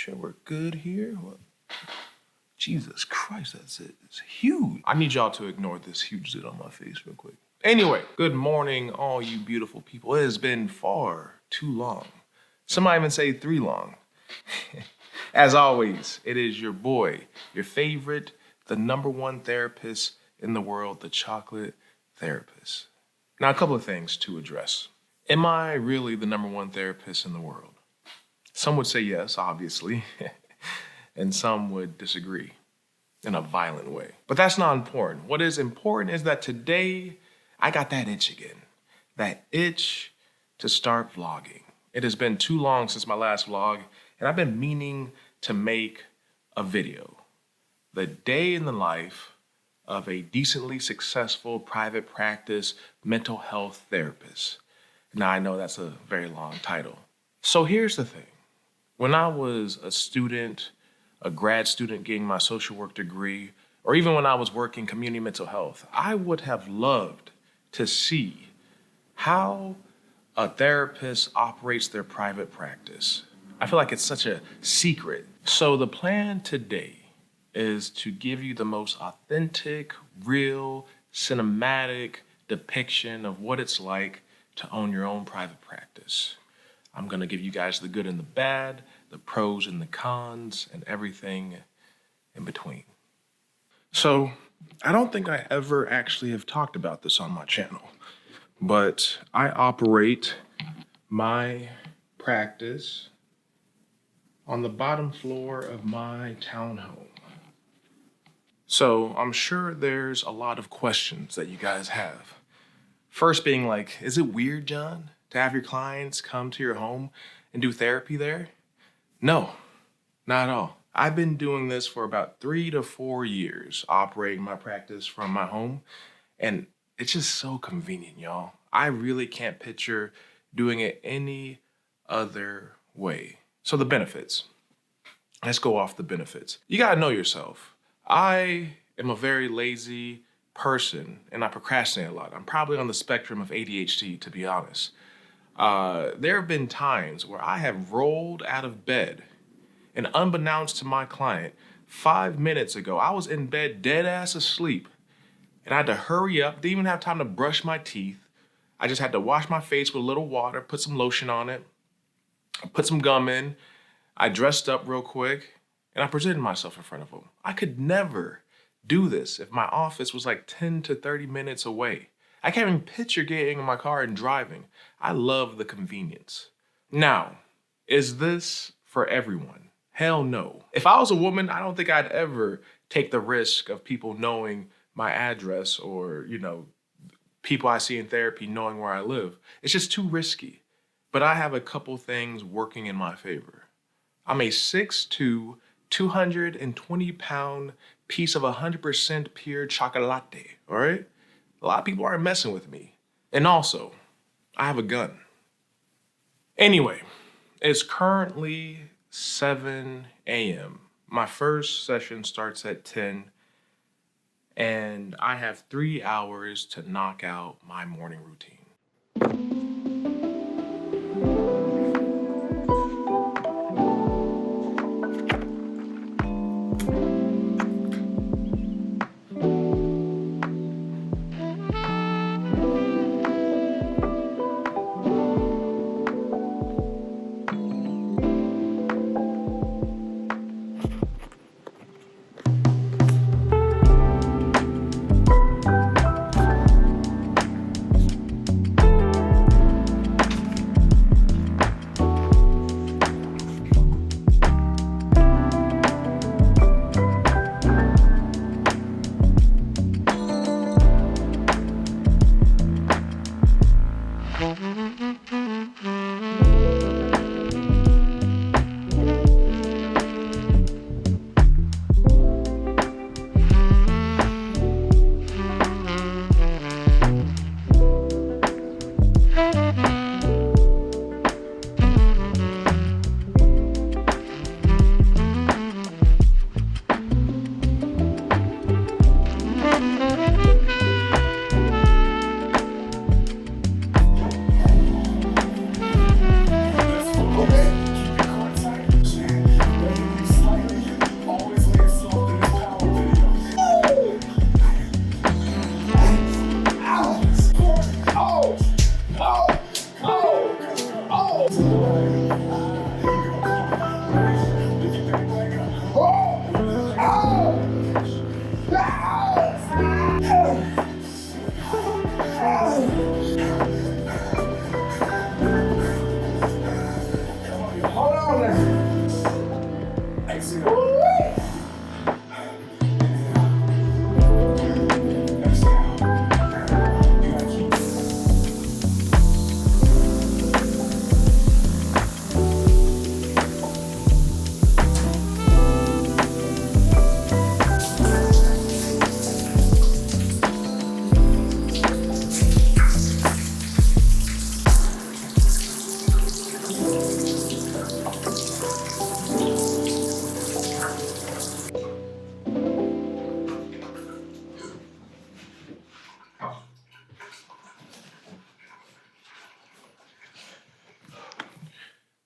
sure we're good here. What? Jesus Christ, that's it. It's huge. I need y'all to ignore this huge zit on my face real quick. Anyway, good morning, all you beautiful people. It has been far too long. Some might even say three long. As always, it is your boy, your favorite, the #1 therapist in the world, the chocolate therapist. Now, a couple of things to address. Am I really the #1 therapist in the world? Some would say yes, obviously, and some would disagree in a violent way. But that's not important. What is important is that today I got that itch again, that itch to start vlogging. It has been too long since my last vlog, and I've been meaning to make a video. The day in the life of a decently successful private practice mental health therapist. Now, I know that's a very long title. So here's the thing. When I was a student, a grad student getting my social work degree, or even when I was working community mental health, I would have loved to see how a therapist operates their private practice. I feel like it's such a secret. So the plan today is to give you the most authentic, real, cinematic depiction of what it's like to own your own private practice. I'm gonna give you guys the good and the bad, the pros and the cons, and everything in between. So I don't think I ever actually have talked about this on my channel, but I operate my practice on the bottom floor of my townhome. So I'm sure there's a lot of questions that you guys have. First being like, is it weird, John, to have your clients come to your home and do therapy there? No, not at all. I've been doing this for about 3 to 4 years, operating my practice from my home, and it's just so convenient, y'all. I really can't picture doing it any other way. So the benefits. Let's go off the benefits. You gotta know yourself. I am a very lazy person and I procrastinate a lot. I'm probably on the spectrum of ADHD, to be honest. There have been times where I have rolled out of bed and unbeknownst to my client, 5 minutes ago, I was in bed dead ass asleep and I had to hurry up, didn't even have time to brush my teeth. I just had to wash my face with a little water, put some lotion on it, put some gum in. I dressed up real quick and I presented myself in front of him. I could never do this if my office was like 10 to 30 minutes away. I can't even picture getting in my car and driving. I love the convenience. Now, is this for everyone? Hell no. If I was a woman, I don't think I'd ever take the risk of people knowing my address or, people I see in therapy knowing where I live. It's just too risky. But I have a couple things working in my favor. I'm a 6'2", 220-pound piece of 100% pure chocolate, all right? A lot of people aren't messing with me. And also, I have a gun. Anyway, it's currently 7 a.m. My first session starts at 10, and I have 3 hours to knock out my morning routine.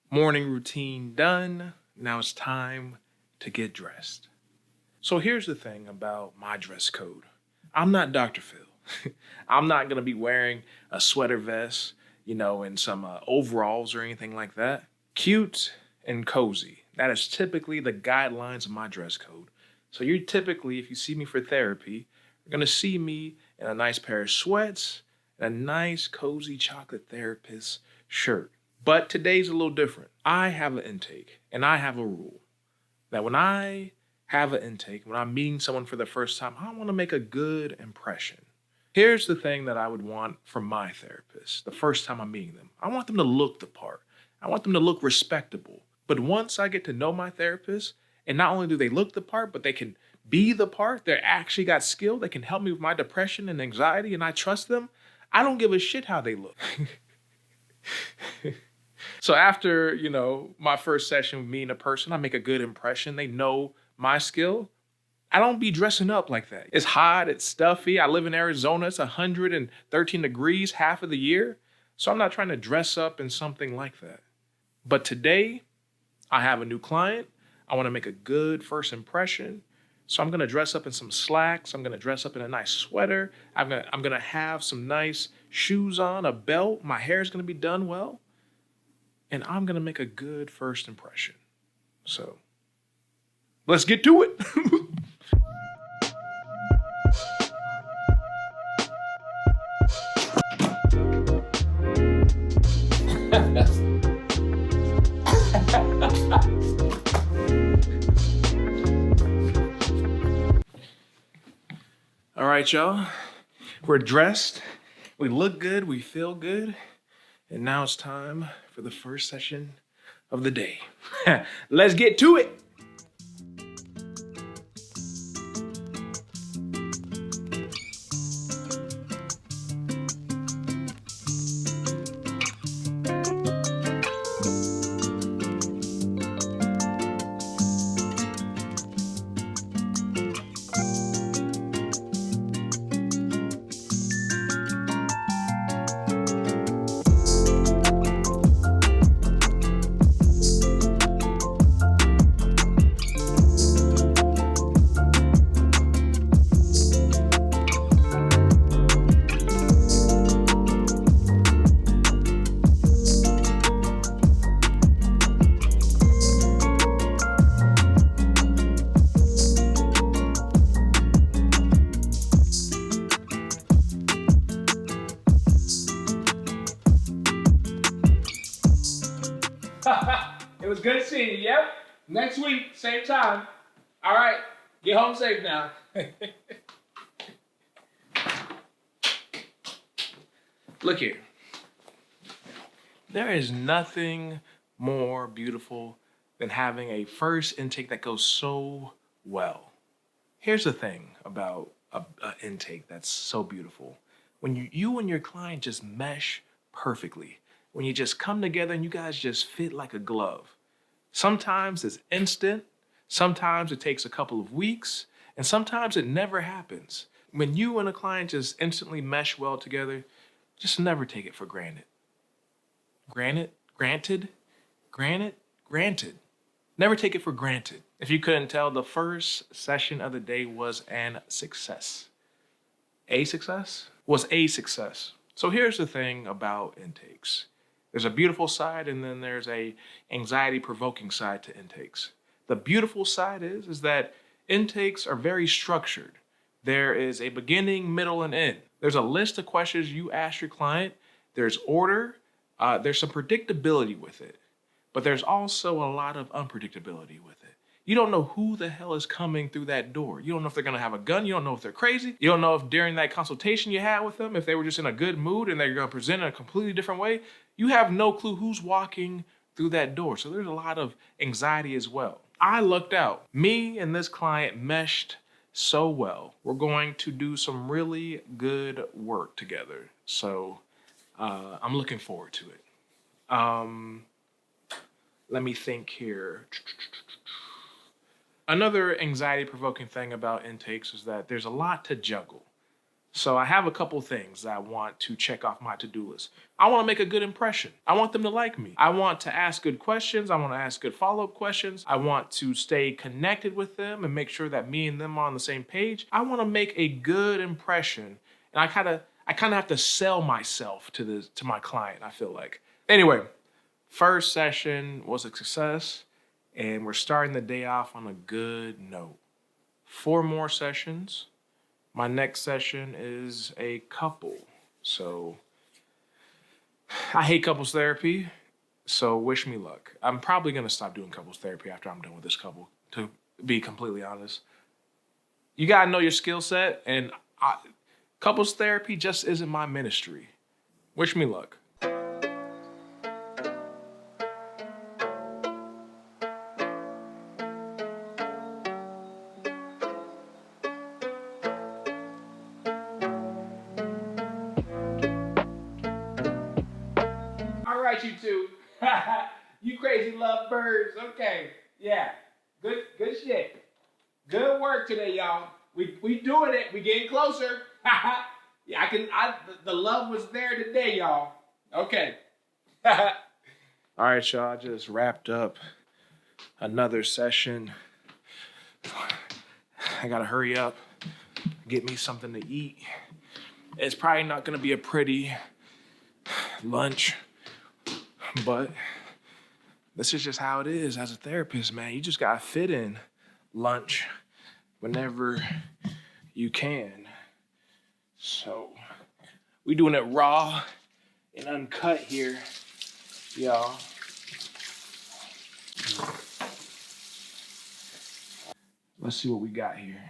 Morning routine done. Now it's time to get dressed. So here's the thing about my dress code. I'm not Dr. Phil. I'm not going to be wearing a sweater vest, and some overalls or anything like that. Cute and cozy. That is typically the guidelines of my dress code. So you're typically, if you see me for therapy, you're going to see me in a nice pair of sweats and a nice cozy chocolate therapist shirt. But today's a little different. I have an intake and I have a rule that when I have an intake, when I'm meeting someone for the first time, I want to make a good impression. Here's the thing that I would want from my therapist the first time I'm meeting them. I want them to look the part. I want them to look respectable. But once I get to know my therapist, and not only do they look the part, but they can be the part, they actually got skill, they can help me with my depression and anxiety, and I trust them, I don't give a shit how they look. So after, my first session with meeting a person, I make a good impression. They know my skill. I don't be dressing up like that. It's hot, it's stuffy. I live in Arizona. It's 113 degrees half of the year. So I'm not trying to dress up in something like that. But today, I have a new client. I want to make a good first impression. So I'm going to dress up in some slacks. I'm going to dress up in a nice sweater. I'm going to have some nice shoes on, a belt. My hair is going to be done well. And I'm going to make a good first impression. So let's get to it. All right, y'all. We're dressed. We look good. We feel good. And now it's time for the first session of the day. Let's get to it. It was good seeing you. Yep. Next week, same time. All right. Get home safe now. Look here. There is nothing more beautiful than having a first intake that goes so well. Here's the thing about an intake that's so beautiful. When you and your client just mesh perfectly, when you just come together and you guys just fit like a glove. Sometimes it's instant, sometimes it takes a couple of weeks, and sometimes it never happens. When you and a client just instantly mesh well together, just never take it for granted. Granted. Never take it for granted. If you couldn't tell, the first session of the day was a success. A success? Was a success. So here's the thing about intakes. There's a beautiful side and then there's a anxiety-provoking side to intakes. The beautiful side is that intakes are very structured. There is a beginning, middle, and end. There's a list of questions you ask your client. There's order. There's some predictability with it. But there's also a lot of unpredictability with it. You don't know who the hell is coming through that door. You don't know if they're going to have a gun. You don't know if they're crazy. You don't know if during that consultation you had with them, if they were just in a good mood and they're going to present in a completely different way. You have no clue who's walking through that door. So there's a lot of anxiety as well. I lucked out. Me and this client meshed so well. We're going to do some really good work together. So I'm looking forward to it. Let me think here. Another anxiety-provoking thing about intakes is that there's a lot to juggle. So I have a couple things that I want to check off my to-do list. I want to make a good impression. I want them to like me. I want to ask good questions. I want to ask good follow-up questions. I want to stay connected with them and make sure that me and them are on the same page. I want to make a good impression. And I kind of have to sell myself to my client, I feel like. Anyway, first session was a success, and we're starting the day off on a good note. 4 more sessions. My next session is a couple. So I hate couples therapy, so wish me luck. I'm probably going to stop doing couples therapy after I'm done with this couple, to be completely honest. You got to know your skill set, and couples therapy just isn't my ministry. Wish me luck. All right, you two. You crazy love birds. Okay. Yeah. Good shit. Good work today, y'all. We doing it. We getting closer. Yeah, the love was there today, y'all. Okay. All right, y'all. I just wrapped up another session. I gotta hurry up, get me something to eat. It's probably not gonna be a pretty lunch, but this is just how it is as a therapist, man. You just gotta fit in lunch whenever you can. So we doing it raw and uncut here, y'all. Let's see what we got here.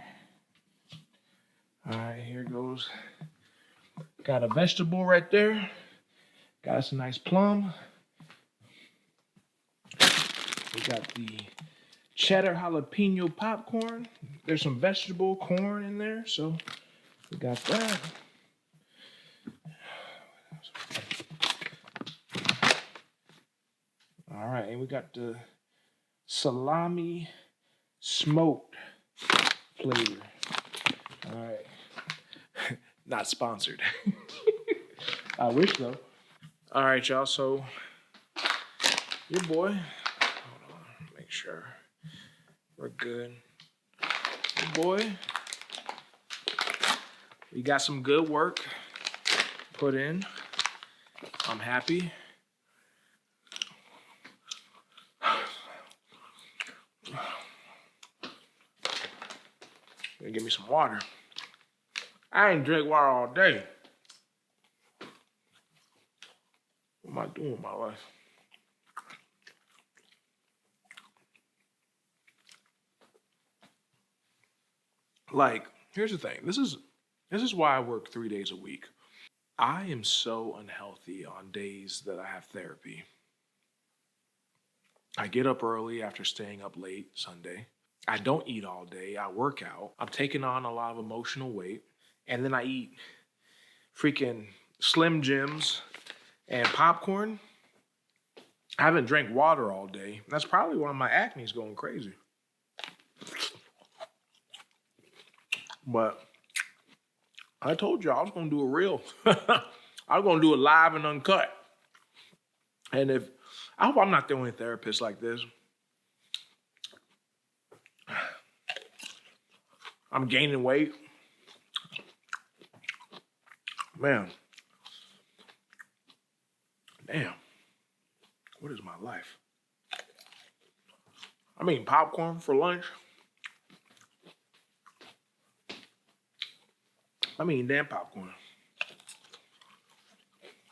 All right, here goes. Got a vegetable right there. Got us a nice plum. We got the cheddar jalapeno popcorn. There's some vegetable corn in there, so we got that. All right, and we got the salami smoked flavor. All right, not sponsored. I wish though. All right, y'all. So your boy. Hold on, make sure we're good. Your boy. We got some good work put in. I'm happy. Gonna give me some water. I ain't drink water all day. What am I doing with my life? Like, here's the thing. This is why I work 3 days a week. I am so unhealthy on days that I have therapy. I get up early after staying up late Sunday. I don't eat all day. I work out. I'm taking on a lot of emotional weight. And then I eat freaking Slim Jims and popcorn. I haven't drank water all day. That's probably why my acne is going crazy. But I told you I was going to do a reel. I was going to do it live and uncut. And I hope I'm not the only therapist like this. I'm gaining weight. Man. Damn. What is my life? I'm eating popcorn for lunch. I'm eating damn popcorn.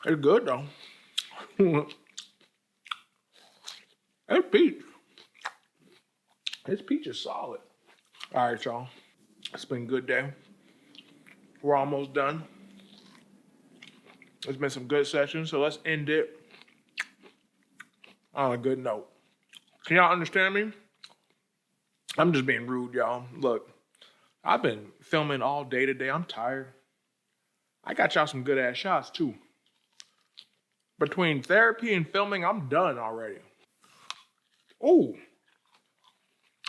It's good though. It's peach. This peach is solid. All right, y'all. It's been a good day. We're almost done. It's been some good sessions, so let's end it on a good note. Can y'all understand me? I'm just being rude, y'all. Look, I've been filming all day today. I'm tired. I got y'all some good ass shots too. Between therapy and filming, I'm done already. Oh,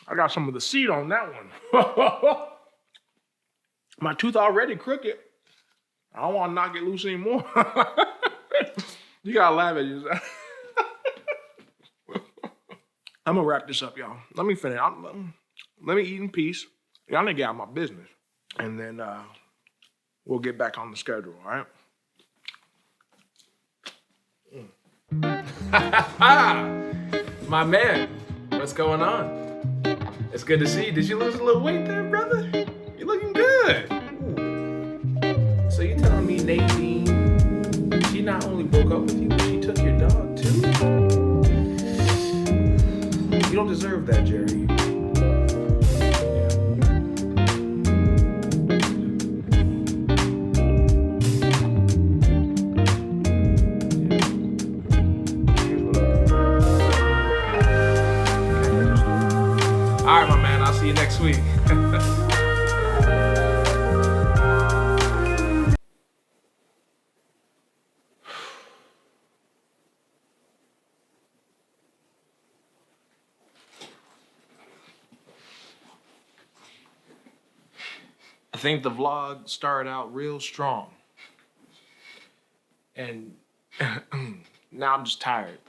I got some of the seed on that one. My tooth already crooked. I don't want to knock it loose anymore. You gotta laugh at yourself. I'm gonna wrap this up, y'all. Let me finish. Let me eat in peace. Y'all need to get out of my business. And then we'll get back on the schedule, all right? My man, what's going on? It's good to see you. Did you lose a little weight there, brother? You're looking good. Ooh. So you telling me Nadine, she not only broke up with you, but she took your dog too? You don't deserve that, Jerry. All right, my man, I'll see you next week. I think the vlog started out real strong. And now I'm just tired.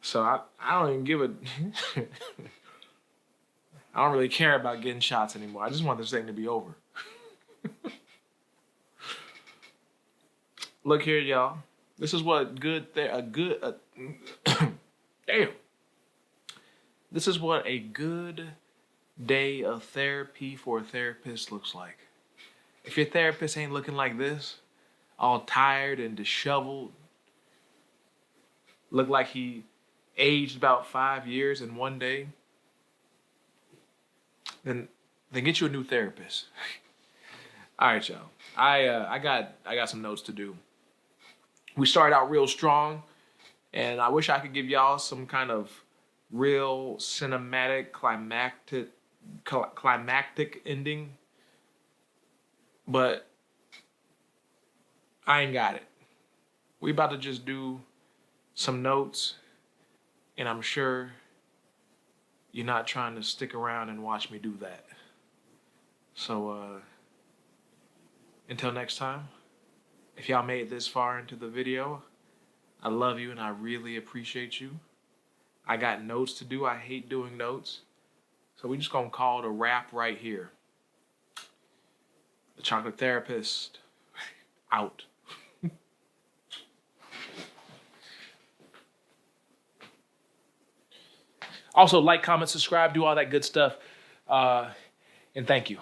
So I don't even give a... I don't really care about getting shots anymore. I just want this thing to be over. Look here, y'all. This is what damn. This is what a good day of therapy for a therapist looks like. If your therapist ain't looking like this, all tired and disheveled, look like he aged about 5 years in one day, then get you a new therapist. All right, y'all. I got some notes to do. We started out real strong, and I wish I could give y'all some kind of real cinematic, climactic ending, but I ain't got it. We about to just do some notes, and I'm sure you're not trying to stick around and watch me do that. So, until next time, if y'all made this far into the video, I love you and I really appreciate you. I got notes to do. I hate doing notes. So we just gonna call it a wrap right here. The Chocolate Therapist, out. Also, like, comment, subscribe, do all that good stuff. And thank you.